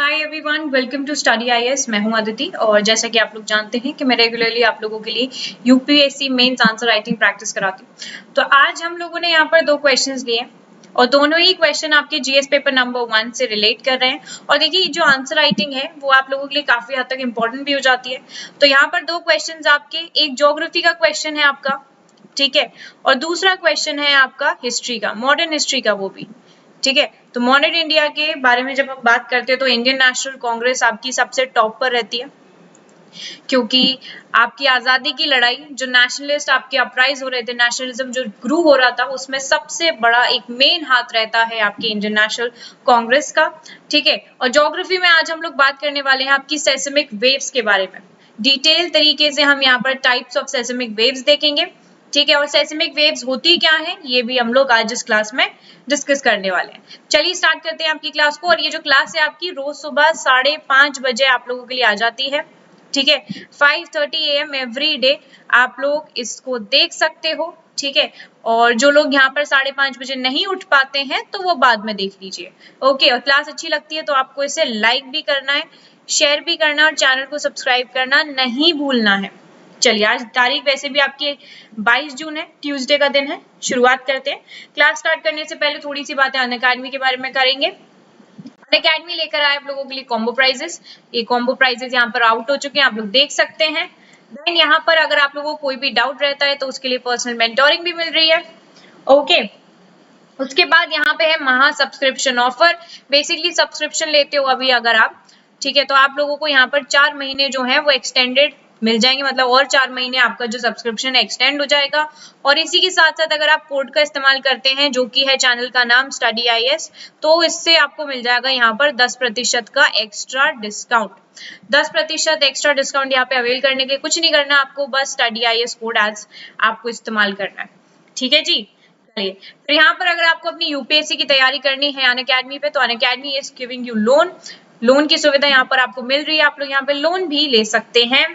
Hi everyone, welcome to study IAS. मैं हूं अदिति और जैसा कि आप लोग जानते हैं कि मैं रेगुलरली आप लोगों के लिए UPSC mains answer writing practice कराती हूं। तो आज हम लोगों ने यहाँ पर दो क्वेश्चंस लिए और दोनों ही क्वेश्चन आपके जीएस पेपर नंबर 1 से रिलेट कर रहे हैं। और देखिए, जो आंसर राइटिंग है वो आप लोगों के लिए काफी हद तक इंपॉर्टेंट भी हो जाती है। तो यहाँ पर दो क्वेश्चन आपके, एक ज्योग्राफी का क्वेश्चन है आपका, ठीक है, और दूसरा क्वेश्चन है आपका हिस्ट्री का, मॉडर्न हिस्ट्री का, वो भी ठीक है। तो मॉडर्न इंडिया के बारे में जब हम बात करते हैं तो इंडियन नेशनल कांग्रेस आपकी सबसे टॉप पर रहती है, क्योंकि आपकी आजादी की लड़ाई, जो नेशनलिस्ट आपके अपराइज हो रहे थे, नेशनलिज्म जो ग्रू हो रहा था, उसमें सबसे बड़ा एक मेन हाथ रहता है आपकी इंडियन नेशनल कांग्रेस का, ठीक है। और ज्योग्राफी में आज हम लोग बात करने वाले हैं आपकी सेismic वेव्स के बारे में। डिटेल तरीके से हम यहाँ पर टाइप्स ऑफ सेismic वेव्स देखेंगे, ठीक है। और सेismic वेव्स होती क्या है ये भी हम लोग आज इस क्लास में डिस्कस करने वाले हैं। चलिए स्टार्ट करते हैं आपकी क्लास को। और ये जो क्लास है आपकी रोज सुबह 5:30 बजे आप लोगों के लिए आ जाती है, ठीक है। 5:30 AM एवरी डे आप लोग इसको देख सकते हो, ठीक है। और जो लोग यहाँ पर 5:30 बजे नहीं उठ पाते हैं तो वो बाद में देख लीजिए, ओके। और क्लास अच्छी लगती है तो आपको इसे लाइक भी करना है, शेयर भी करना और चैनल को सब्सक्राइब करना नहीं भूलना है। चलिए, आज तारीख वैसे भी आपकी 22 जून है, ट्यूसडे का दिन है। शुरुआत करते हैं। क्लास स्टार्ट करने से पहले थोड़ी सी बातें अनअकैडमी के बारे में करेंगे। अनअकैडमी लेकर आए आप लोगों के लिए कॉम्बो प्राइजेस। ये कॉम्बो प्राइजेस यहाँ पर आउट हो चुके हैं, आप लोग देख सकते हैं। देन यहाँ पर अगर आप लोगों को कोई भी डाउट रहता है तो उसके लिए पर्सनल मेंटोरिंग भी मिल रही है, ओके। उसके बाद यहाँ पे है महा सब्सक्रिप्शन ऑफर। बेसिकली सब्सक्रिप्शन लेते हो अभी अगर आप, ठीक है, तो आप लोगों को यहाँ पर 4 महीने जो है वो एक्सटेंडेड मिल जाएंगे, मतलब और 4 महीने आपका जो सब्सक्रिप्शन एक्सटेंड हो जाएगा। और इसी के साथ साथ अगर आप कोड का इस्तेमाल करते हैं, जो कि है चैनल का नाम स्टडी आईएएस, तो इससे आपको मिल जाएगा यहाँ पर 10% का एक्स्ट्रा डिस्काउंट। 10% एक्स्ट्रा डिस्काउंट यहाँ पे अवेल करने के लिए कुछ नहीं करना आपको, बस स्टडी आईएएस कोड आज आपको इस्तेमाल करना है, ठीक है जी। फिर यहाँ पर अगर आपको अपनी यूपीएससी की तैयारी करनी है अनअकैडमी पे, तो Unacademy is giving you loan की सुविधा यहाँ पर आपको मिल रही है, आप लोग यहाँ पे लोन भी ले सकते हैं।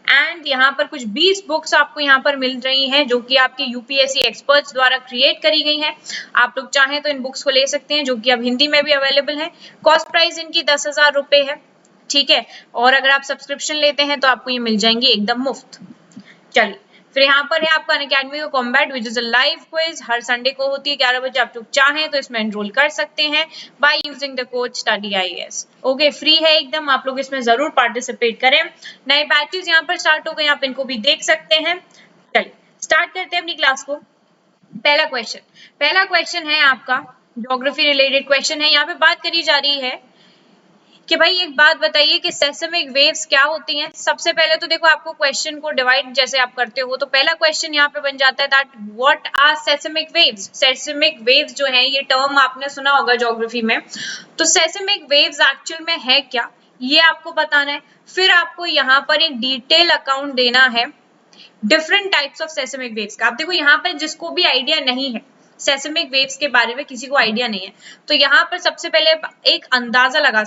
एंड यहाँ पर कुछ 20 बुक्स आपको यहाँ पर मिल रही हैं, जो कि आपके यूपीएससी एक्सपर्ट्स द्वारा क्रिएट करी गई हैं। आप लोग चाहें तो इन बुक्स को ले सकते हैं, जो कि अब हिंदी में भी अवेलेबल है। कॉस्ट प्राइस इनकी 10,000 रुपए है, ठीक है। और अगर आप सब्सक्रिप्शन लेते हैं तो आपको ये मिल जाएंगे एकदम मुफ्त। चलिए, फिर यहाँ पर है आपका अनअकैडमी का combat, which is a live quiz, her Sunday को होती है 11 बजे। आप लोग चाहें तो इसमें एनरोल कर सकते हैं by using the code study IAS, okay. Free है एकदम, आप लोग इसमें जरूर पार्टिसिपेट करें। नए बैचेस यहाँ पर स्टार्ट हो गए, आप इनको भी देख सकते हैं। चलिए स्टार्ट करते हैं अपनी क्लास को। पहला क्वेश्चन है आपका ज्योग्राफी रिलेटेड क्वेश्चन है। यहाँ पे बात करी जा रही है कि भाई एक बात बताइए कि सेismic वेव्स क्या होती हैं। सबसे पहले तो देखो, आपको क्वेश्चन को डिवाइड जैसे आप करते हो तो पहला क्वेश्चन यहाँ पे बन जाता है that what are seismic waves. Seismic waves जो है, ये टर्म आपने सुना होगा ज्योग्राफी में। तो सेismic वेव्स एक्चुअल में है क्या, ये आपको बताना है। फिर आपको यहाँ पर एक डिटेल अकाउंट देना है डिफरेंट टाइप्स ऑफ सेismic वेव्स का। आप देखो, यहाँ पर जिसको भी आइडिया नहीं है सेismic वेव्स के बारे में, किसी को आइडिया नहीं है, तो यहाँ पर सबसे पहले एक अंदाजा लगा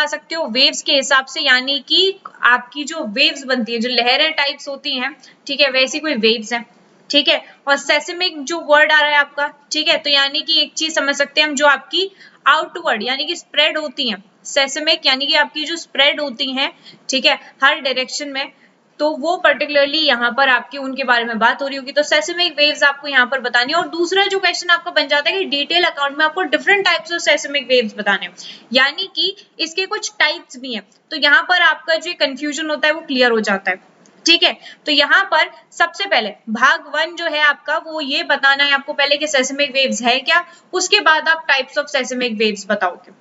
सकते हो, वेव्स के हिसाब से, यानी कि आपकी जो वेव्स बनती है, जो लहरें टाइप्स होती हैं, ठीक है, वैसी कोई वेव्स हैं, ठीक है। और सेismic जो वर्ड आ रहा है आपका, ठीक है, तो यानी कि एक चीज समझ सकते हैं हम, जो आपकी आउटवर्ड यानी कि स्प्रेड होती हैं। सेismic यानी कि आपकी जो स्प्रेड होती हैं, ठीक है, हर डायरेक्शन में, तो वो पर्टिकुलरली यहाँ पर आपके उनके बारे में बात हो रही होगी। तो सेismic वेव्स आपको यहाँ पर बतानी है। और दूसरा जो क्वेश्चन आपका बन जाता है कि डिटेल अकाउंट में आपको डिफरेंट टाइप्स ऑफ सेismic वेव्स बताने हैं, यानी कि इसके कुछ टाइप्स भी हैं। तो यहाँ पर आपका जो कंफ्यूजन होता है वो क्लियर हो जाता है, ठीक है। तो यहाँ पर सबसे पहले भाग 1 जो है आपका, वो ये बताना है आपको पहले कि सेismic वेव्स है क्या, उसके बाद आप टाइप्स ऑफ सेismic वेव्स बताओगे,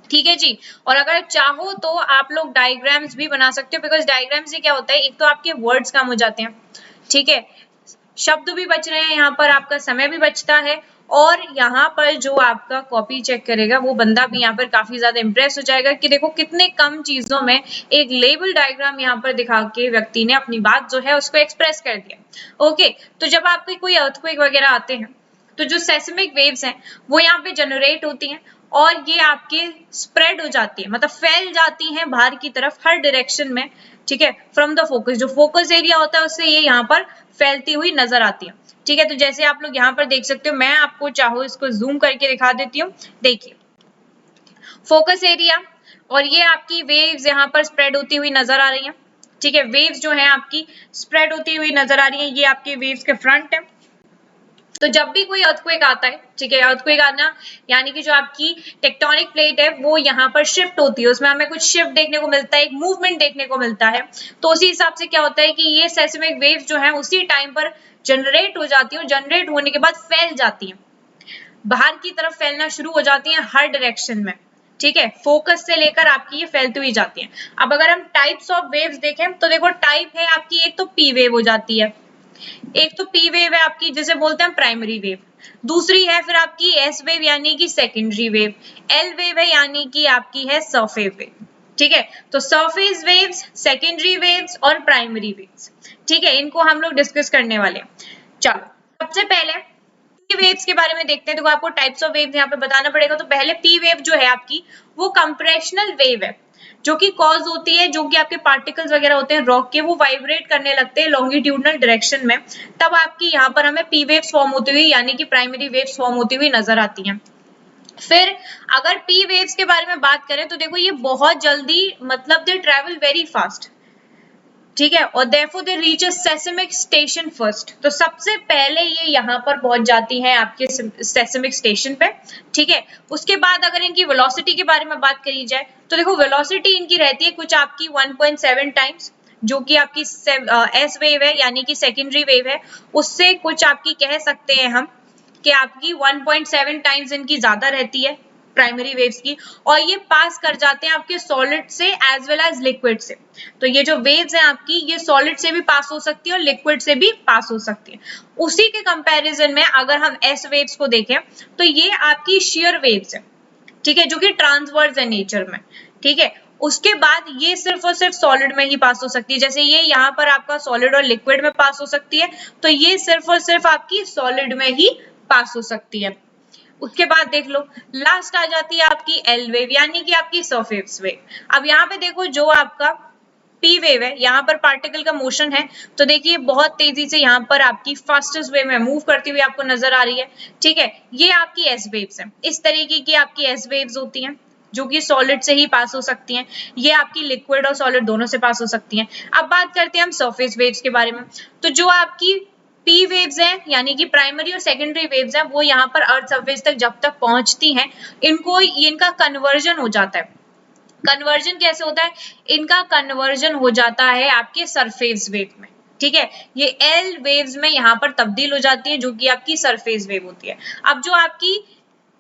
ठीक है जी। और अगर चाहो तो आप लोग डायग्राम्स भी बना सकते हो, बिकॉज डायग्राम से क्या होता है, एक तो आपके वर्ड्स कम हो जाते हैं, ठीक है, शब्द भी बच रहे हैं, यहाँ पर आपका समय भी बचता है, और यहाँ पर जो आपका कॉपी चेक करेगा वो बंदा भी यहाँ पर काफी ज्यादा इंप्रेस हो जाएगा कि देखो कितने कम चीजों में एक लेबल डायग्राम यहाँ पर दिखा के व्यक्ति ने अपनी बात जो है उसको एक्सप्रेस कर दिया, ओके। तो जब आपके कोई अर्थक्वेक वगैरह आते हैं, तो जो सेismic वेव्स हैं वो यहाँ पे जनरेट होती हैं और ये आपके स्प्रेड हो जाती है, मतलब फैल जाती हैं बाहर की तरफ हर डायरेक्शन में, ठीक है, फ्रॉम द फोकस। जो फोकस एरिया होता है उससे ये यहाँ पर फैलती हुई नजर आती है, ठीक है। तो जैसे आप लोग यहाँ पर देख सकते हो, मैं आपको चाहो इसको जूम करके दिखा देती हूँ, देखिए फोकस एरिया, और ये आपकी वेव्स यहाँ पर स्प्रेड होती हुई नजर आ रही हैं, ठीक है, वेव्स जो है आपकी स्प्रेड होती हुई नजर आ रही है, ये आपके वेव्स के फ्रंट है। तो जब भी कोई अर्थक्वेक आता है, ठीक है, अर्थक्वेक आना यानी कि जो आपकी टेक्टोनिक प्लेट है वो यहाँ पर शिफ्ट होती है, उसमें हमें कुछ शिफ्ट देखने को मिलता है, एक मूवमेंट देखने को मिलता है। तो उसी हिसाब से क्या होता है कि ये सेismic वेव्स जो है उसी टाइम पर जनरेट हो जाती है, और जनरेट होने के बाद फैल जाती है, बाहर की तरफ फैलना शुरू हो जाती है हर डायरेक्शन में, ठीक है, फोकस से लेकर आपकी ये फैलती हुई जाती है। अब अगर हम टाइप्स ऑफ वेव्स देखें तो देखो टाइप है आपकी, एक तो पी वेव हो जाती है, एक तो पी वेव है आपकी जिसे बोलते हैं प्राइमरी वेव, दूसरी है फिर आपकी एस वेव यानी कि सेकेंडरी वेव, एल वेव है यानी कि आपकी है सरफेस वेव, ठीक है। तो सरफेस वेव्स, सेकेंडरी वेव्स और प्राइमरी वेव्स, ठीक है, इनको हम लोग डिस्कस करने वाले हैं। चलो सबसे पहले पी वेव्स के बारे में देखते हैं। तो आपको टाइप्स ऑफ वेव्स यहाँ पे बताना पड़ेगा। तो पहले पी वेव जो है आपकी वो कंप्रेशनल वेव है, जो कि कॉज होती है, जो कि आपके पार्टिकल्स वगैरह होते हैं रॉक के, वो वाइब्रेट करने लगते हैं लॉन्गिट्यूडनल डायरेक्शन में, तब आपकी यहाँ पर हमें पी वेव्स फॉर्म होती हुई यानी कि प्राइमरी वेव्स फॉर्म होती हुई नजर आती हैं। फिर अगर पी वेव्स के बारे में बात करें तो देखो ये बहुत जल्दी, मतलब दे ट्रेवल वेरी फास्ट, ठीक है, और therefore they reach a seismic station first। तो सबसे पहले ये यहाँ पर पहुंच जाती है आपके seismic स्टेशन पे, ठीक है। उसके बाद अगर इनकी वेलोसिटी के बारे में बात करी जाए तो देखो वेलोसिटी इनकी रहती है कुछ आपकी 1.7 टाइम्स, जो कि आपकी एस वेव है यानी कि सेकेंडरी वेव है, उससे कुछ आपकी कह सकते हैं हम कि आपकी 1.7 टाइम्स इनकी ज्यादा रहती है प्राइमरी वेव्स की, और ये पास कर जाते हैं आपके सॉलिड से एज वेल एज लिक्विड से। तो ये जो वेव्स हैं आपकी ये सॉलिड से भी पास हो सकती है और लिक्विड से भी पास हो सकती है। उसी के कंपैरिजन में अगर हम एस वेव्स को देखें तो ये आपकी शेयर वेव्स है, ठीक है, जो कि ट्रांसवर्स है नेचर में, ठीक है। उसके बाद ये सिर्फ और सिर्फ सॉलिड में ही पास हो सकती है, जैसे ये यहाँ पर आपका सॉलिड और लिक्विड में पास हो सकती है, तो ये सिर्फ और सिर्फ आपकी सॉलिड में ही पास हो सकती है। उसके बाद देख लो लास्ट आ जाती है आपकी एल वेव यानी कि आपकी सरफेस वेव। अब यहाँ पे देखो जो आपका पी वेव है, यहाँ पर पार्टिकल का मोशन है, तो देखिए बहुत तेजी से यहाँ पर आपकी फास्टेस्ट वे में मूव करती हुई आपको नजर आ रही है, ठीक है। ये आपकी एस वेव्स है, इस तरीके की आपकी एस वेव्स होती हैं जो कि सॉलिड से ही पास हो सकती हैं, ये आपकी लिक्विड और सॉलिड दोनों से पास हो सकती हैं। अब बात करते हैं हम सरफेस वेव्स के बारे में। तो जो आपकी पी वेव्स हैं यानी कि प्राइमरी और सेकेंडरी वेव्स हैं, वो यहाँ पर अर्थ सरफेस तक जब तक पहुंचती हैं इनका कन्वर्जन हो जाता है। कन्वर्जन कैसे होता है? इनका कन्वर्जन हो जाता है आपके सरफेस वेव में, ठीक है। ये एल वेव्स में यहाँ पर तब्दील हो जाती है जो कि आपकी सरफेस वेव होती है। अब जो आपकी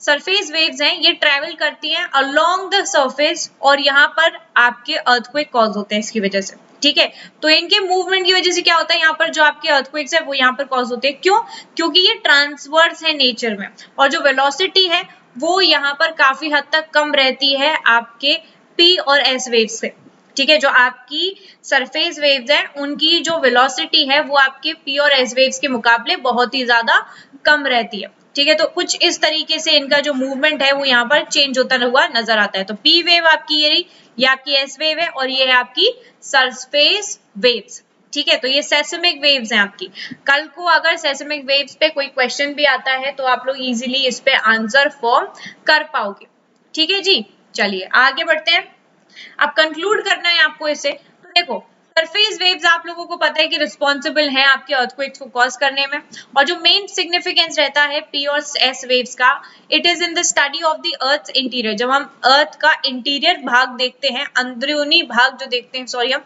सरफेस वेव्स हैं ये ट्रेवल करती हैं अलोंग द सरफेस, और यहाँ पर आपके अर्थक्वेक कॉज होते हैं इसकी वजह से, ठीक है। तो इनके मूवमेंट की वजह से क्या होता है, यहाँ पर जो आपके अर्थक्वेक्स है वो यहाँ पर कॉज होते हैं। क्यों? क्योंकि ये ट्रांसवर्स है नेचर में, और जो वेलोसिटी है वो यहाँ पर काफी हद तक कम रहती है आपके पी और एस वेव्स से, ठीक है। जो आपकी सरफेस वेव्स हैं उनकी जो वेलोसिटी है वो आपके पी और एस वेव्स के मुकाबले बहुत ही ज्यादा कम रहती है, ठीक है। तो कुछ इस तरीके से इनका जो मूवमेंट है वो यहाँ पर चेंज होता हुआ नजर आता है। तो पी वेव आपकी ये रही, ये आपकी एस वेव है, और ये है आपकी सरफेस वेव्स, ठीक है। तो ये सेismic वेव्स हैं आपकी। कल को अगर सेismic वेव्स पे कोई क्वेश्चन भी आता है तो आप लोग इजीली इस पे आंसर फॉर्म कर पाओगे, ठीक है जी। चलिए आगे बढ़ते हैं। अब कंक्लूड करना है आपको इसे। तो देखो सरफेस वेव्स आप लोगों को पता है कि रिस्पॉन्सिबल है आपके अर्थक्वेक्स को कॉज करने में, और जो मेन सिग्निफिकेंस रहता है पी और एस वेव्स का, it is in the study of the earth interior. जब हम अर्थ का इंटीरियर भाग देखते हैं, अंदरूनी भाग जो देखते हैं, सॉरी हम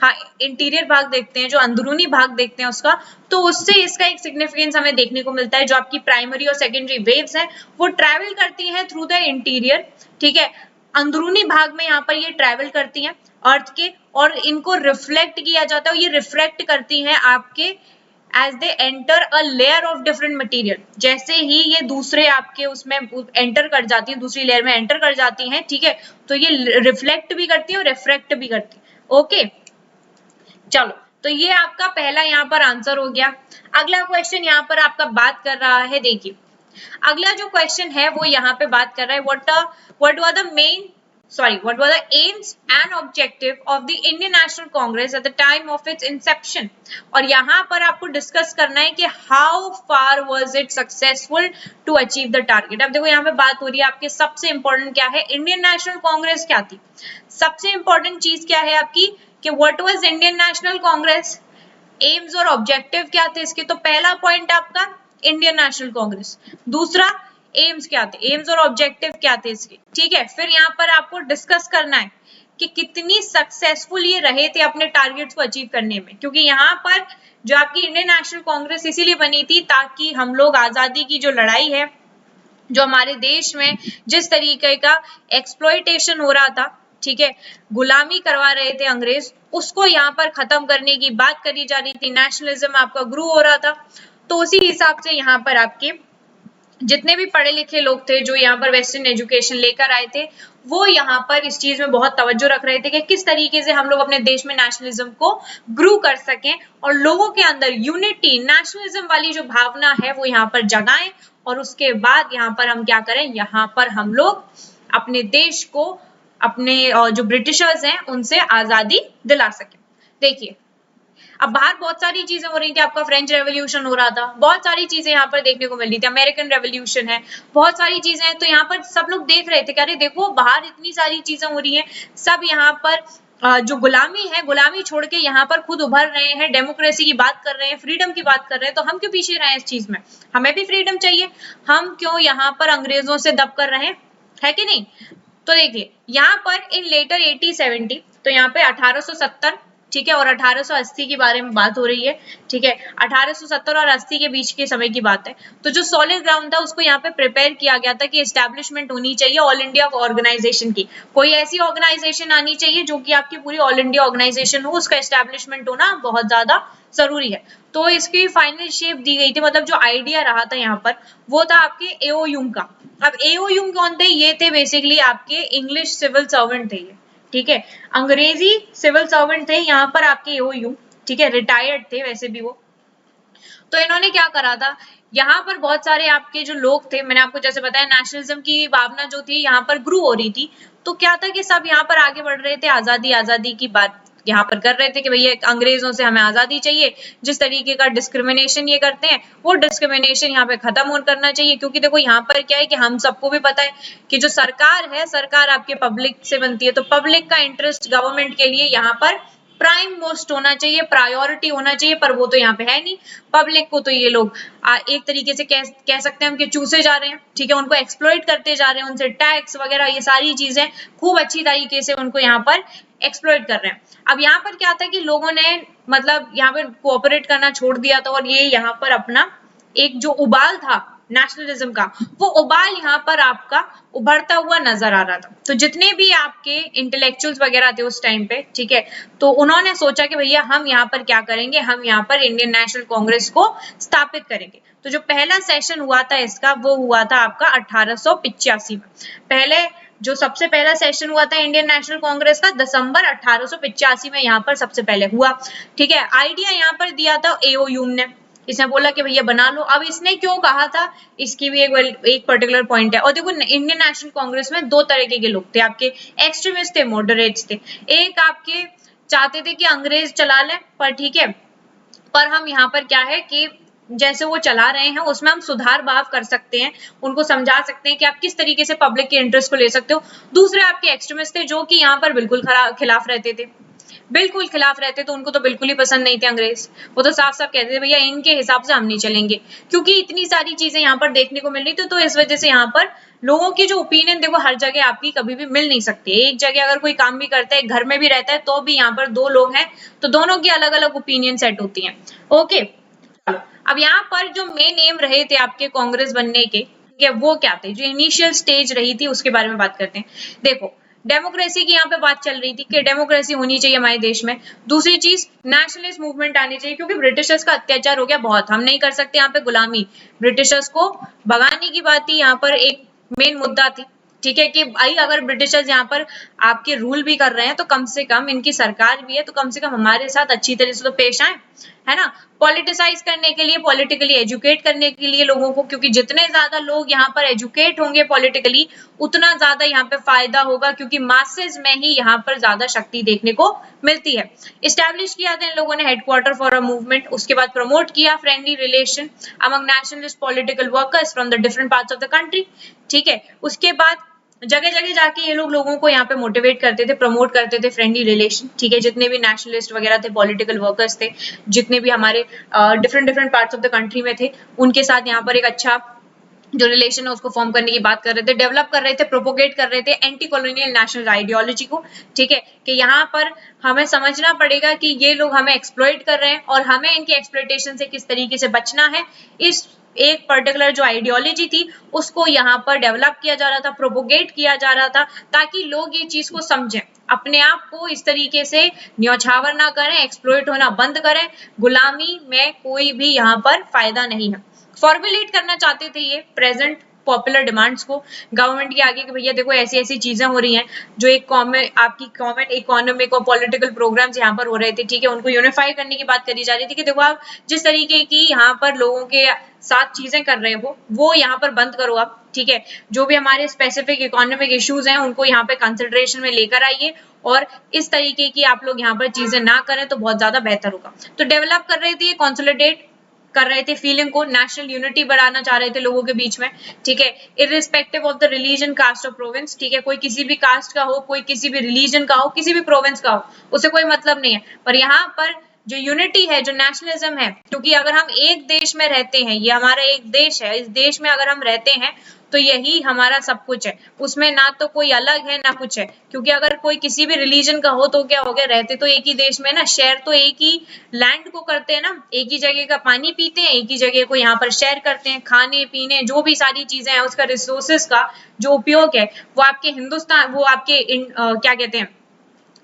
हाँ इंटीरियर भाग देखते हैं, जो अंदरूनी भाग देखते हैं उसका, तो उससे इसका एक सिग्निफिकेंस हमें देखने को मिलता है। जो आपकी प्राइमरी और सेकेंडरी वेव्स हैं वो ट्रेवल करती हैं थ्रू द इंटीरियर, ठीक है, अंदरूनी भाग में यहाँ पर ये ट्रेवल करती हैं अर्थ के, और इनको रिफ्लेक्ट किया जाता है, ये रिफ्लेक्ट करती हैं आपके as they enter a layer of different material. जैसे ही ये दूसरे आपके उसमें एंटर कर जाती है, दूसरी लेयर में एंटर कर जाती हैं, ठीक है, तो ये रिफ्लेक्ट भी करती है और रिफ्रैक्ट भी करती है। ओके चलो, तो ये आपका पहला यहाँ पर आंसर हो गया। अगला क्वेश्चन यहाँ पर आपका बात कर रहा है, देखिए अगला जो क्वेश्चन है वो यहाँ पे बात कर रहा है what are the main sorry, what were the aims and objective of the Indian National Congress at the time of its inception? और यहाँ पर आपको डिस्कस करना है कि how far was it successful to achieve the target. अब देखो यहाँ पे बात हो रही है आपके सबसे इंपॉर्टेंट क्या है, इंडियन नेशनल कांग्रेस क्या थी, सबसे इंपॉर्टेंट चीज क्या है आपकी कि what was Indian national Congress, AIIMS और ऑब्जेक्टिव क्या थे इसके। तो पहला पॉइंट आपका इंडियन नेशनल कांग्रेस, दूसरा एम्स क्या थे, एम्स और ऑब्जेक्टिव क्या थे इसके, ठीक है। फिर यहाँ पर आपको डिस्कस करना है कि कितनी सक्सेसफुल ये रहे थे अपने टारगेट्स को अचीव करने में, क्योंकि यहाँ पर जो आपकी इंडियन नेशनल कांग्रेस इसीलिए बनी थी ताकि हम लोग आजादी की जो लड़ाई है, जो हमारे देश में जिस तरीके का एक्सप्लॉयटेशन हो रहा था, ठीक है, गुलामी करवा रहे थे अंग्रेज, उसको यहाँ पर खत्म करने की बात करी जा रही थी, नेशनलिज्म आपका ग्रो हो रहा था। तो उसी हिसाब से यहाँ पर आपके जितने भी पढ़े लिखे लोग थे जो यहाँ पर वेस्टर्न एजुकेशन लेकर आए थे, वो यहाँ पर इस चीज में बहुत तवज्जो रख रहे थे कि किस तरीके से हम लोग अपने देश में नेशनलिज्म को ग्रो कर सकें और लोगों के अंदर यूनिटी, नेशनलिज्म वाली जो भावना है वो यहाँ पर जगाएं, और उसके बाद यहाँ पर हम क्या करें, यहाँ पर हम लोग अपने देश को अपने जो ब्रिटिशर्स हैं उनसे आजादी दिला सकें। देखिए अब बाहर बहुत सारी चीजें हो रही थी, आपका फ्रेंच रेवोल्यूशन हो रहा था, बहुत सारी चीजें यहाँ पर देखने को मिल रही थी, अमेरिकन रेवोल्यूशन है, बहुत सारी चीजें हैं। तो यहाँ पर सब लोग देख रहे थे कि अरे देखो बाहर इतनी सारी चीजें हो रही हैं, सब यहाँ पर जो गुलामी है, गुलामी छोड़ के यहाँ पर खुद उभर रहे हैं, डेमोक्रेसी की बात कर रहे हैं, फ्रीडम की बात कर रहे हैं, तो हम क्यों पीछे रहे हैं इस चीज में, हमें भी फ्रीडम चाहिए, हम क्यों यहाँ पर अंग्रेजों से दब कर रहे हैं, है कि नहीं। तो देखिए यहाँ पर इन लेटर 1870, तो यहाँ पे 1870, ठीक है, और 1880 के बारे में बात हो रही है, ठीक है, 1870 और 80 के बीच के समय की बात है। तो जो सॉलिड ग्राउंड था उसको यहाँ पे प्रिपेयर किया गया था कि एस्टैब्लिशमेंट होनी चाहिए ऑल इंडिया ऑर्गेनाइजेशन की, कोई ऐसी ऑर्गेनाइजेशन आनी चाहिए जो कि आपकी पूरी ऑल इंडिया ऑर्गेनाइजेशन हो, उसका एस्टैब्लिशमेंट होना बहुत ज्यादा जरूरी है। तो इसकी फाइनल शेप दी गई थी, मतलब जो आइडिया रहा था यहाँ पर वो था आपके एओयूम का। अब एओयूम कौन थे, ये थे बेसिकली आपके इंग्लिश सिविल सर्वेंट थे ये, ठीक है, अंग्रेजी सिविल सर्वेंट थे यहाँ पर आपके एओयू, ठीक है, रिटायर्ड थे वैसे भी वो। तो इन्होंने क्या करा था, यहाँ पर बहुत सारे आपके जो लोग थे, मैंने आपको जैसे बताया नेशनलिज्म की भावना जो थी यहाँ पर ग्रो हो रही थी, तो क्या था कि सब यहाँ पर आगे बढ़ रहे थे, आजादी आजादी की बात यहाँ पर कर रहे थे कि भैया अंग्रेजों से हमें आजादी चाहिए, जिस तरीके का डिस्क्रिमिनेशन ये करते हैं वो डिस्क्रिमिनेशन यहाँ पे खत्म करना चाहिए। क्योंकि देखो यहाँ पर क्या है कि हम सबको भी पता है कि जो सरकार है, सरकार आपके पब्लिक से बनती है, तो पब्लिक का इंटरेस्ट गवर्नमेंट के लिए यहाँ पर प्राइम मोस्ट होना चाहिए, प्रायोरिटी होना चाहिए, पर वो तो यहाँ पे है नहीं। पब्लिक को तो ये लोग एक तरीके से कह सकते हैं हम कि चूसे जा रहे हैं, ठीक है, उनको एक्सप्लॉइट करते जा रहे हैं, उनसे टैक्स वगैरह ये सारी चीजें खूब अच्छी तरीके से उनको यहाँ पर एक्सप्लॉइट कर रहे हैं। अब यहाँ पर क्या था कि लोगों ने मतलब यहाँ पे कोऑपरेट करना छोड़ दिया था, और ये यहाँ पर अपना एक जो उबाल था नेशनलिज्म का, वो उबाल यहाँ पर आपका उभरता हुआ नजर आ रहा था। तो जितने भी आपके इंटेलेक्चुअल्स वगैरह थे उस टाइम पे, ठीक है, तो उन्होंने सोचा कि भैया हम यहाँ पर क्या करेंगे, हम यहाँ पर इंडियन नेशनल कांग्रेस को स्थापित करेंगे। तो जो पहला सेशन हुआ था इसका वो हुआ था आपका 1885 में। पहले जो सबसे पहला सेशन हुआ था इंडियन नेशनल कांग्रेस का दिसंबर 1885 में यहाँ पर सबसे पहले हुआ, ठीक है। आइडिया यहाँ पर दिया था एओयूम ने, इसने बोला कि भैया बना लो। अब इसने क्यों कहा था, इसकी भी एक पर्टिकुलर पॉइंट है। और देखो इंडियन नेशनल कांग्रेस में दो तरीके के लोग थे, आपके एक्सट्रीमिस्ट थे, मॉडरेट्स थे। एक आपके चाहते थे कि अंग्रेज चला लें, पर ठीक है, पर हम यहाँ पर क्या है कि जैसे वो चला रहे हैं उसमें हम सुधार भाव कर सकते हैं, उनको समझा सकते हैं कि आप किस तरीके से पब्लिक के इंटरेस्ट को ले सकते हो। दूसरे आपके एक्सट्रीमिस्ट थे जो कि यहाँ पर बिल्कुल खिलाफ रहते थे, बिल्कुल खिलाफ रहते, तो उनको तो बिल्कुल ही पसंद नहीं थे अंग्रेज। वो तो साफ साफ कहते थे भैया इनके हिसाब से हम नहीं चलेंगे, क्योंकि इतनी सारी चीजें यहाँ पर देखने को मिल रही थी। तो इस वजह से यहाँ पर लोगों की जो ओपिनियन देखो हर जगह आपकी कभी भी मिल नहीं सकती। एक जगह अगर कोई काम भी करता है, घर में भी रहता है, तो भी यहाँ पर दो लोग हैं तो दोनों की अलग अलग ओपिनियन सेट होती है। ओके, अब यहाँ पर जो मेन एम रहे थे आपके कांग्रेस बनने के, वो क्या थे, जो इनिशियल स्टेज रही थी उसके बारे में बात करते हैं। देखो डेमोक्रेसी की यहाँ पे बात चल रही थी कि डेमोक्रेसी होनी चाहिए हमारे देश में। दूसरी चीज नेशनलिस्ट मूवमेंट आनी चाहिए, क्योंकि ब्रिटिशर्स का अत्याचार हो गया बहुत, हम नहीं कर सकते यहाँ पे गुलामी, ब्रिटिशर्स को भगाने की बात थी, यहाँ पर एक मेन मुद्दा थी। ठीक है, कि भाई अगर ब्रिटिशर्स यहाँ पर आपके रूल भी कर रहे हैं तो कम से कम इनकी सरकार भी है तो कम से कम हमारे साथ अच्छी तरह से तो पेश आए, है ना। पॉलिटिसाइज करने के लिए, पॉलिटिकली एजुकेट करने के लिए लोगों को, क्योंकि जितने ज्यादा लोग यहाँ पर एजुकेट होंगे पॉलिटिकली उतना ज्यादा यहाँ पे फायदा होगा, क्योंकि मासेस में ही यहाँ पर ज्यादा शक्ति देखने को मिलती है। इस्टेब्लिश किया था इन लोगों ने हेडक्वार्टर फॉर अ मूवमेंट, उसके बाद प्रमोट किया friendly relation among nationalist political workers from the different parts of the country, ठीक है। उसके बाद जगह जगह जाके ये लोगों को यहाँ पे मोटिवेट करते थे, प्रमोट करते थे फ्रेंडली रिलेशन, ठीक है। जितने भी नेशनलिस्ट वगैरह थे, पॉलिटिकल वर्कर्स थे, जितने भी हमारे different different parts of the country में थे, उनके साथ यहाँ पर एक अच्छा जो रिलेशन है उसको फॉर्म करने की बात कर रहे थे, डेवलप कर रहे थे, प्रोपोगेट कर रहे थे एंटी कॉलोनियल नेशनल आइडियोलॉजी को, ठीक है। कि यहाँ पर हमें समझना पड़ेगा कि ये लोग हमें एक्सप्लॉइट कर रहे हैं और हमें इनकी एक्सप्लॉइटेशन से किस तरीके से बचना है। इस एक पर्टिकुलर जो आइडियोलॉजी थी उसको यहाँ पर डेवलप किया जा रहा था, प्रोपोगेट किया जा रहा था, ताकि लोग ये चीज को समझें, अपने आप को इस तरीके से न्यौछावर ना करें, एक्सप्लॉइट होना बंद करें, गुलामी में कोई भी यहाँ पर फायदा नहीं है। फॉर्मुलेट करना चाहते थे ये प्रेजेंट पॉपुलर डिमांड्स को गवर्नमेंट के आगे कि भैया देखो ऐसी ऐसी चीजें हो रही हैं जो एक कॉमन आपकी कॉमन इकोनॉमिक और पॉलिटिकल प्रोग्राम्स यहाँ पर हो रहे थे, ठीक है। उनको यूनिफाई करने की बात करी जा रही थी कि देखो आप जिस तरीके की यहाँ पर लोगों के साथ चीजें कर रहे हैं वो यहाँ पर बंद करो आप, ठीक है। जो भी हमारे स्पेसिफिक इकोनॉमिक इश्यूज हैं उनको यहाँ पे कंसिडरेशन में लेकर आइए और इस तरीके की आप लोग यहाँ पर चीजें ना करें तो बहुत ज्यादा बेहतर होगा। तो डेवलप कर रहे थे, कंसोलिडेट कर रहे थे फीलिंग को, नेशनल यूनिटी बढ़ाना चाह रहे थे लोगों के बीच में, ठीक है। Irrespective of the religion, caste और प्रोविंस, ठीक है। कोई किसी भी कास्ट का हो, कोई किसी भी रिलीजन का हो, किसी भी प्रोविंस का हो, उससे कोई मतलब नहीं है। पर यहाँ पर जो यूनिटी है, जो नेशनलिज्म है, क्योंकि अगर हम एक देश में रहते हैं, ये हमारा एक देश है, इस देश में अगर हम रहते हैं तो यही हमारा सब कुछ है, उसमें ना तो कोई अलग है ना कुछ है। क्योंकि अगर कोई किसी भी रिलीजन का हो तो क्या हो गया, रहते तो एक ही देश में ना, शेयर तो एक ही लैंड को करते हैं ना, एक ही जगह का पानी पीते हैं, एक ही जगह को यहाँ पर शेयर करते हैं, खाने पीने जो भी सारी चीजें हैं उसका रिसोर्सेज का जो उपयोग है वो आपके हिंदुस्तान, वो आपके क्या कहते हैं,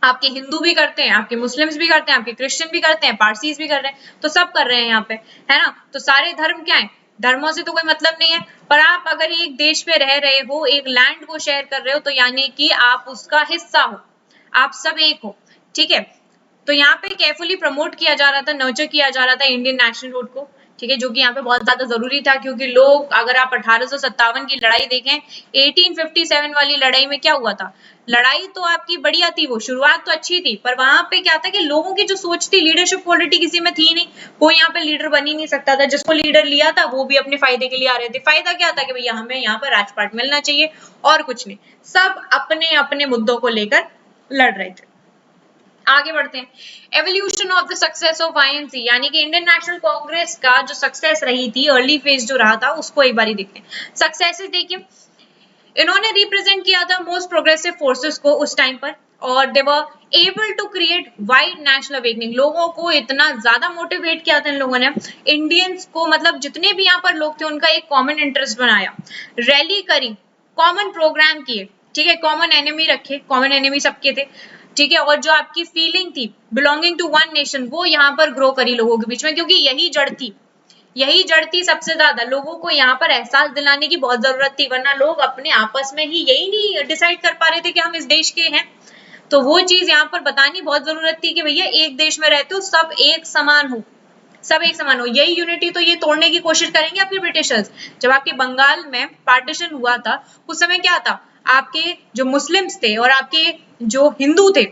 आपके हिंदू भी करते हैं, आपके मुस्लिम्स भी करते हैं, आपके क्रिश्चियन भी करते हैं, पारसीज भी कर रहे हैं, तो सब कर रहे हैं यहाँ पे, है ना। तो सारे धर्म क्या है, धर्मों से तो कोई मतलब नहीं है। पर आप अगर एक देश में रह रहे हो, एक लैंड को शेयर कर रहे हो, तो यानी कि आप उसका हिस्सा हो, आप सब एक हो, ठीक है। तो यहाँ पे केयरफुली प्रमोट किया जा रहा था, नर्चर किया जा रहा था इंडियन नेशनल हुड को, ठीक है, जो कि यहाँ पे बहुत ज्यादा जरूरी था। क्योंकि लोग, अगर आप 1857 की लड़ाई देखें, 1857 वाली लड़ाई में क्या हुआ था, लड़ाई तो आपकी बढ़िया थी, वो शुरुआत तो अच्छी थी, पर वहां पे क्या था कि लोगों की जो सोच थी, लीडरशिप क्वालिटी किसी में थी नहीं, कोई यहाँ पे लीडर बन ही नहीं सकता था। जिसको लीडर लिया था वो भी अपने फायदे के लिए आ रहे थे। फायदा क्या था कि भैया हमें यहाँ पर राजपाट मिलना चाहिए और कुछ नहीं, सब अपने अपने मुद्दों को लेकर लड़ रहे थे। आगे बढ़ते हैं, evolution of the success of INC, यानी कि इंडियन नेशनल कांग्रेस का जो सक्सेस रही थी, अर्ली फेज जो रहा था, उसको एक बार देखते हैं। सक्सेसेस देखिए, इन्होंने रिप्रेजेंट किया था मोस्ट प्रोग्रेसिव फोर्सेस को उस टाइम पर, और they were able to create wide national awakening. लोगों को इतना ज्यादा मोटिवेट किया था इन लोगों ने, इंडियंस को, मतलब जितने भी यहाँ पर लोग थे उनका एक कॉमन इंटरेस्ट बनाया, रैली करी, कॉमन प्रोग्राम किए, ठीक है, कॉमन एनिमी रखे, कॉमन एनिमी सबके थे, ठीक है। और जो आपकी फीलिंग थी बिलोंगिंग टू वन नेशन, वो यहाँ पर ग्रो करी लोगों के बीच में, क्योंकि यही जड़ थी, यही जड़ थी सबसे ज्यादा। लोगों को यहाँ पर एहसास दिलाने की बहुत जरूरत थी, वरना लोग अपने आपस में ही यही नहीं डिसाइड कर पा रहे थे कि हम इस देश के हैं। तो वो चीज यहाँ पर बतानी बहुत जरूरत थी कि भैया एक देश में रहते हो, सब एक समान हो, सब एक समान हो। यही यूनिटी तो ये तोड़ने की कोशिश करेंगे आपके ब्रिटिशर्स। जब आपके बंगाल में पार्टीशन हुआ था, उस समय क्या था, आपके जो मुस्लिम्स थे और आपके जो हिंदू थे,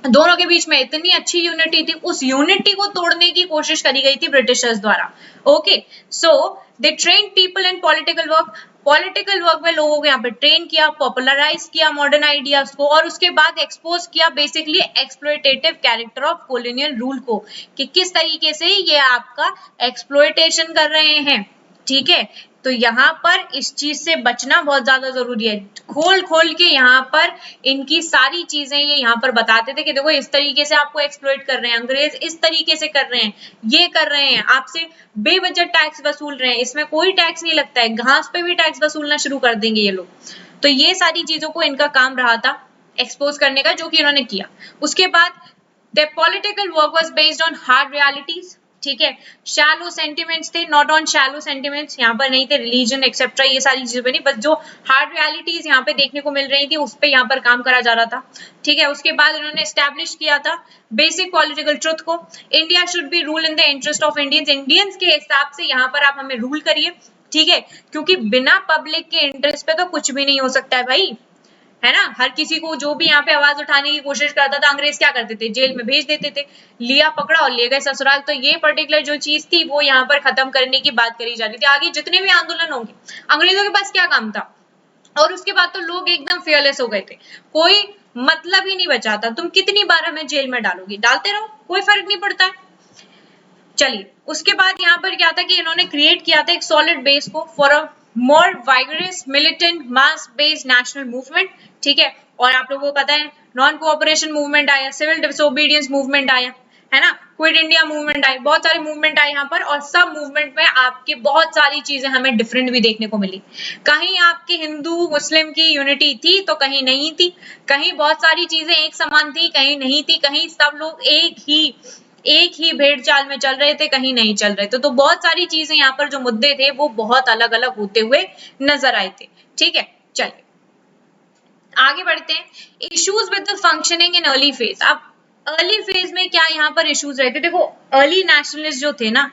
दोनों के बीच में इतनी अच्छी यूनिटी थी, उस यूनिटी को तोड़ने की कोशिश करी गई थी ब्रिटिशर्स द्वारा। Okay, so they train people in political work, political work में लोगों को यहाँ पे ट्रेन किया, पॉपुलराइज किया मॉडर्न आइडियाज को, और उसके बाद एक्सपोज किया basically exploitative character of colonial rule को, कि किस तरीके से ये आपका एक्सप्लॉयटेशन कर रहे हैं, ठीक है। तो यहाँ पर इस चीज से बचना बहुत ज्यादा जरूरी है। खोल खोल के यहाँ पर इनकी सारी चीजें ये यहाँ पर बताते थे कि देखो इस तरीके से आपको एक्सप्लॉइट कर रहे हैं अंग्रेज, इस तरीके से कर रहे हैं, ये कर रहे हैं, आपसे बेवजह टैक्स वसूल रहे हैं, इसमें कोई टैक्स नहीं लगता है, घास पे भी टैक्स वसूलना शुरू कर देंगे ये लोग। तो ये सारी चीजों को इनका काम रहा था एक्सपोज करने का, जो कि इन्होंने किया। उसके बाद the political work was based on hard realities, ठीक है। शैलो सेंटिमेंट्स थे, नॉट ऑन शैलो सेंटिमेंट्स, यहाँ पर नहीं थे, रिलीजन एक्सेट्रा ये सारी चीजें नहीं, बस जो हार्ड रियलिटीज यहाँ पे देखने को मिल रही थी उस पे यहाँ पर काम करा जा रहा था। ठीक है, उसके बाद इन्होंने एस्टैब्लिश किया था बेसिक पॉलिटिकल ट्रुथ को, India should be rule in the interest of Indians, Indians के हिसाब से यहाँ पर आप हमें रूल करिए। ठीक है, क्योंकि बिना पब्लिक के इंटरेस्ट पे तो कुछ भी नहीं हो सकता है भाई, है ना। हर किसी को जो भी यहाँ पे आवाज उठाने की कोशिश करता था अंग्रेज क्या करते थे, जेल में भेज देते थे, लिया पकड़ा और ले गए ससुराल। तो ये पर्टिकुलर जो चीज थी वो यहाँ पर खत्म करने की बात करी जा रही थी। आगे जितने भी आंदोलन होंगे, अंग्रेजों के पास क्या काम था, और उसके बाद तो लोग एकदम फेयरलेस हो गए थे, कोई मतलब ही नहीं बचा था। तुम कितनी बार हमें जेल में डालोगी, डालते रहो, कोई फर्क नहीं पड़ता है। चलिए, उसके बाद यहाँ पर क्या था कि इन्होंने क्रिएट किया था एक सॉलिड बेस को for a more vigorous militant mass based national movement. ठीक है, और आप लोगों को पता है नॉन कोऑपरेशन मूवमेंट आया, सिविल डिसोबीडियंस मूवमेंट आया, है ना, क्विट इंडिया मूवमेंट आई, बहुत सारे मूवमेंट आए यहाँ पर, और सब मूवमेंट में आपकी बहुत सारी चीजें हमें डिफरेंट भी देखने को मिली। कहीं आपकी हिंदू मुस्लिम की यूनिटी थी तो कहीं नहीं थी, कहीं बहुत सारी चीजें एक समान थी, कहीं नहीं थी, कहीं सब लोग एक ही भेड़ चाल में चल रहे थे, कहीं नहीं चल रहे थे। तो बहुत सारी चीजें यहाँ पर जो मुद्दे थे वो बहुत अलग अलग होते हुए नजर आए थे। ठीक है, चलिए आगे बढ़ते हैं। Issues with the functioning in early phase. अब अर्ली फेज में क्या यहाँ पर इश्यूज रहते, देखो अर्ली नेशनलिस्ट जो थे ना,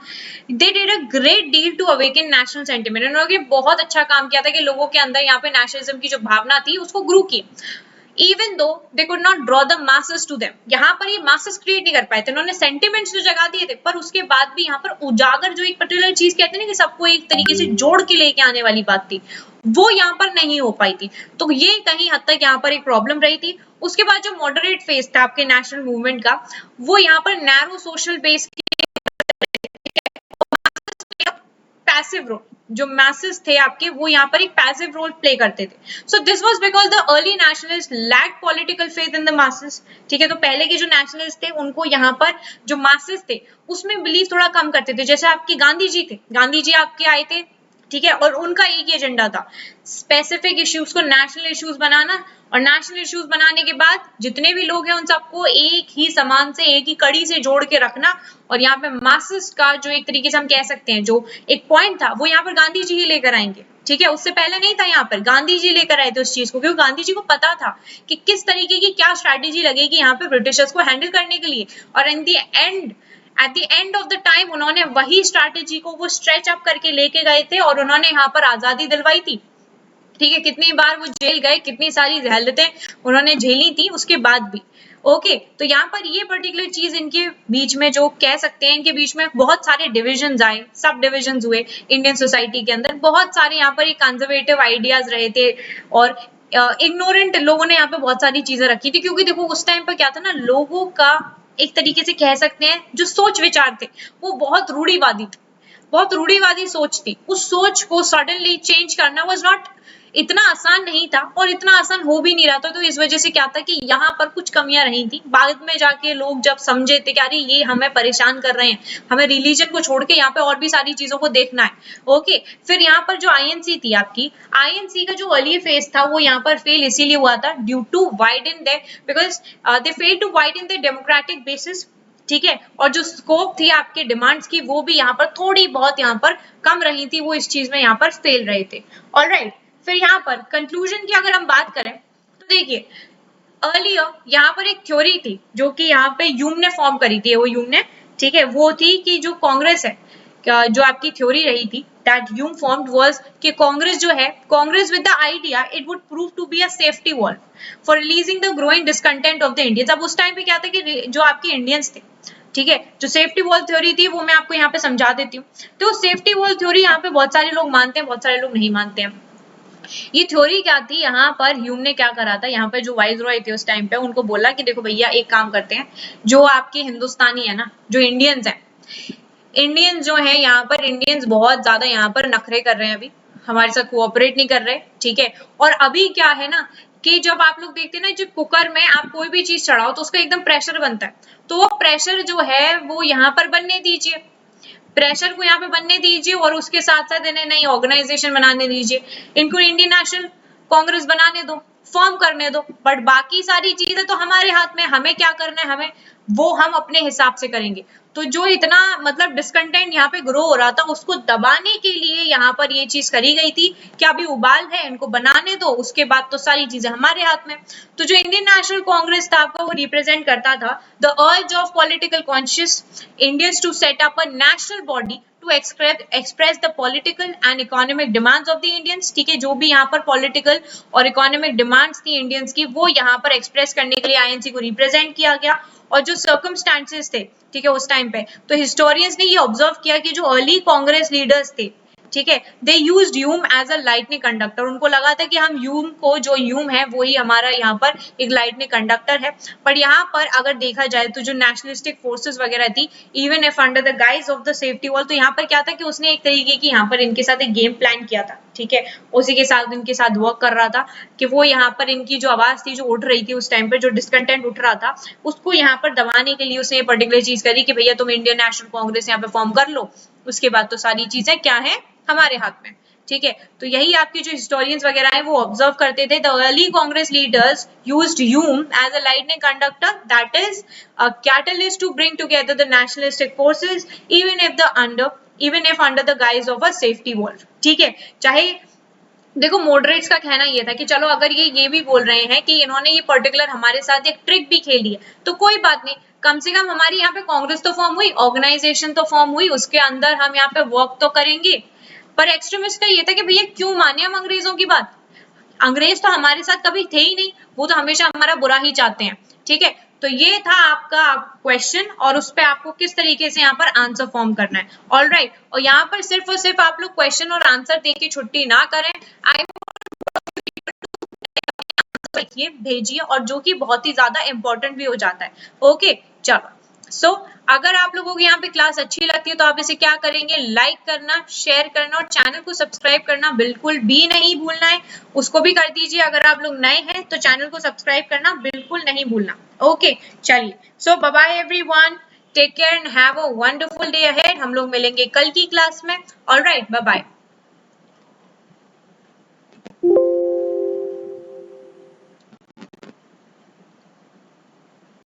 they did a great deal to awaken national sentiment. उन्होंने बहुत अच्छा काम किया था कि लोगों के अंदर यहाँ पे नेशनलिज्म की जो भावना थी उसको ग्रो किया। Even though they could not draw the masses to them, यहाँ पर ये masses create नहीं कर पाए थे, उन्होंने sentiments तो जगा दिए थे, पर उसके बाद भी यहाँ पर उजागर जो एक पर्टिकुलर चीज कहते हैं ना कि सबको एक तरीके से जोड़ के लेके आने वाली बात थी, वो यहाँ पर नहीं हो पाई थी। तो ये कहीं हद तक यहाँ पर एक प्रॉब्लम रही थी। उसके बाद जो मॉडरेट फेज था आपके नेशनल मूवमेंट का, वो यहाँ पर narrow social base passive role, जो मैसेज थे आपके वो यहाँ पर एक पैसिव रोल प्ले करते थे। So this was because the early nationalist lack political faith in the masses. ठीक है, तो पहले के जो नेशनलिस्ट थे उनको यहाँ पर जो मासेस थे उसमें बिलीव थोड़ा कम करते थे। जैसे आपके गांधी जी थे, गांधी जी आपके आए थे, ठीक है, और उनका एक ही एजेंडा था, स्पेसिफिक इश्यूज को नेशनल इश्यूज बनाना, और नेशनल इश्यूज बनाने के बाद जितने भी लोग हैं उन सबको एक ही समान से, एक ही कड़ी से जोड़ के रखना। और यहाँ पे मासेस का जो एक तरीके से हम कह सकते हैं जो एक पॉइंट था वो यहाँ पर गांधी जी ही लेकर आएंगे। ठीक है, उससे पहले नहीं था, यहाँ पर गांधी जी लेकर आए थे उस चीज को, क्योंकि गांधी जी को पता था कि किस तरीके की क्या स्ट्रैटेजी लगेगी यहाँ पे ब्रिटिशर्स को हैंडल करने के लिए। और in the end at the end of the time उन्होंने वही स्ट्रैटेजी को वो स्ट्रेच अप करके लेके गए थे और उन्होंने यहाँ पर आजादी दिलवाई थी। ठीक है, कितनी बार वो जेल गए, कितनी सारी जहलतें उन्होंने झेली थी उसके बाद भी। ओके, तो यहाँ पर ये पर्टिकुलर चीज इनके बीच में जो कह सकते हैं, इनके बीच में बहुत सारे डिविजन्स आए, सब डिविजन्स हुए इंडियन सोसाइटी के अंदर। बहुत सारे यहाँ पर एक कंजर्वेटिव आइडियाज रहे थे और इग्नोरेंट लोगों ने यहाँ पे बहुत सारी चीजें रखी थी, क्योंकि देखो उस टाइम पर क्या था ना, लोगों का एक तरीके से कह सकते हैं जो सोच विचार थे वो बहुत रूढ़िवादी थे, बहुत रूढ़िवादी सोच थी। उस सोच को सडनली चेंज करना वाज नॉट इतना आसान नहीं था, और इतना आसान हो भी नहीं रहा था। तो इस वजह से क्या था कि यहाँ पर कुछ कमियां रही थी। बाद में जाके लोग जब समझे थे कि अरे ये हमें परेशान कर रहे हैं, हमें रिलीजन को छोड़ के यहाँ पे और भी सारी चीजों को देखना है। ओके, फिर यहाँ पर जो आईएनसी थी आपकी, आईएनसी का जो अर्ली फेज था वो यहाँ पर फेल इसीलिए हुआ था due to widen there, because they fail to widen the democratic basis. ठीक है, और जो स्कोप थी आपके डिमांड्स की वो भी यहाँ पर थोड़ी बहुत यहाँ पर कम रही थी, वो इस चीज में यहाँ पर फेल रहे थे। ऑलराइट, फिर यहाँ पर कंक्लूजन की अगर हम बात करें तो देखिए अर्लियर यहाँ पर एक थ्योरी थी जो कि यहाँ पे ह्यूम ने फॉर्म करी थी, वो ह्यूम ने, ठीक है, वो थी कि जो कांग्रेस है, जो आपकी थ्योरी रही थी दैट ह्यूम फॉर्म्ड वाज कि कांग्रेस जो है, Congress with the idea it would prove to be a safety wall for releasing the growing discontent of the Indians. अब उस टाइम पे क्या था कि जो आपके इंडियंस थे, ठीक है, जो सेफ्टी वॉल थ्योरी थी वो मैं आपको यहाँ पे समझा देती हूँ। तो सेफ्टी वॉल थ्योरी यहाँ पे बहुत सारे लोग मानते हैं, बहुत सारे लोग नहीं मानते हैं। ये थ्योरी क्या थी, यहाँ पर ह्यूम ने क्या करा था, यहाँ पे जो वाइसरॉय थे उस टाइम पे उनको बोला कि देखो भैया एक काम करते हैं, जो आपके हिंदुस्तानी है ना, जो इंडियंस हैं, इंडियंस जो है यहाँ पर, इंडियंस बहुत ज्यादा यहाँ पर नखरे कर रहे हैं, अभी हमारे साथ कोऑपरेट नहीं कर रहे, ठीक है। और अभी क्या है ना कि जब आप लोग देखते हैं ना, जब कुकर में आप कोई भी चीज चढ़ाओ तो उसका एकदम प्रेशर बनता है, तो वो प्रेशर जो है वो यहाँ पर बनने दीजिए, प्रेशर को यहाँ पे बनने दीजिए, और उसके साथ साथ इन्हें नई ऑर्गेनाइजेशन बनाने दीजिए, इनको इंडियन नेशनल कांग्रेस बनाने दो, फॉर्म करने दो, बट बाकी सारी चीजें तो हमारे हाथ में, हमें क्या करना है, हमें वो हम अपने हिसाब से करेंगे। तो जो इतना मतलब डिस्कंटेंट यहाँ पे ग्रो हो रहा था, उसको दबाने के लिए यहाँ पर ये चीज करी गई थी कि अभी उबाल है, इनको बनाने दो, उसके बाद तो सारी चीजें हमारे हाथ में। तो जो इंडियन नेशनल कांग्रेस था आपका, वो रिप्रेजेंट करता था the urge of political conscious Indians to set up a national body to express the political and economic demands of the Indians. ठीक है, जो भी यहाँ पर पॉलिटिकल और इकोनॉमिक डिमांड्स थी इंडियंस की, वो यहाँ पर एक्सप्रेस करने के लिए आईएनसी को रिप्रेजेंट किया गया। और जो सर्कमस्टांसेस थे, ठीक है, उस टाइम पे, तो हिस्टोरियंस ने ये ऑब्जर्व किया कि जो अर्ली कांग्रेस लीडर्स थे, ठीक है, they used Hume as a lightning conductor. उनको लगा था कि हम ह्यूम को, जो ह्यूम है वही हमारा यहाँ पर एक लाइटनिंग कंडक्टर है। पर यहाँ पर अगर देखा जाए तो जो नेशनलिस्टिक फोर्सेस वगैरह थी, even if under the guise of the safety wall, तो यहाँ पर क्या था कि उसने एक तरीके की यहाँ पर इनके साथ एक गेम प्लान किया था। ठीक है, उसी के साथ इनके साथ वर्क कर रहा था कि वो यहाँ पर इनकी जो आवाज थी, जो उठ रही थी उस टाइम पे, जो डिस्कंटेंट उठ रहा था, उसको यहाँ पर दबाने के लिए उसने ये पर्टिकुलर चीज करी कि भैया तुम इंडियन नेशनल कांग्रेस यहाँ पे फॉर्म कर लो, उसके बाद तो सारी चीजें क्या है, हमारे हाथ में। ठीक है, तो यही आपके जो हिस्टोरियंस वगैरह हैं वो ऑब्जर्व करते थे। The early Congress leaders used Hume as a lightning conductor, that is a catalyst to bring together the nationalistic forces even if under the guise of a safety wall. ठीक है, चाहे देखो मॉडरेट्स का कहना ये था कि चलो अगर ये भी बोल रहे हैं कि इन्होंने ये पर्टिकुलर हमारे साथ एक ट्रिक भी खेली है, तो कोई बात नहीं, कम से कम हमारी यहाँ पे कांग्रेस तो फॉर्म हुई, ऑर्गेनाइजेशन तो फॉर्म हुई, उसके अंदर हम यहाँ पे वर्क तो करेंगे। पर एक्सट्रीमिस्ट का ये था कि भैया क्यों माने हम अंग्रेजों की बात, अंग्रेज तो हमारे साथ कभी थे ही नहीं, वो तो हमेशा हमारा बुरा ही चाहते हैं। ठीक है, तो ये था आपका क्वेश्चन, और उस पे आपको किस तरीके से यहाँ पर आंसर फॉर्म करना है। ऑलराइट, और यहाँ पर सिर्फ और सिर्फ आप लोग क्वेश्चन और आंसर देके छुट्टी ना करें, आई लिखिए, भेजिए, और जो कि बहुत ही ज्यादा इंपॉर्टेंट भी हो जाता है। ओके, चलो। सो अगर आप लोगों को यहाँ पे क्लास अच्छी लगती है तो आप इसे क्या करेंगे, लाइक करना, शेयर करना, और चैनल को सब्सक्राइब करना बिल्कुल भी नहीं भूलना है, उसको भी कर दीजिए। अगर आप लोग नए हैं तो चैनल को सब्सक्राइब करना बिल्कुल नहीं भूलना। ओके, चलिए, so bye bye everyone, take care and have a wonderful day ahead. हम लोग मिलेंगे कल की क्लास में। Alright, bye bye.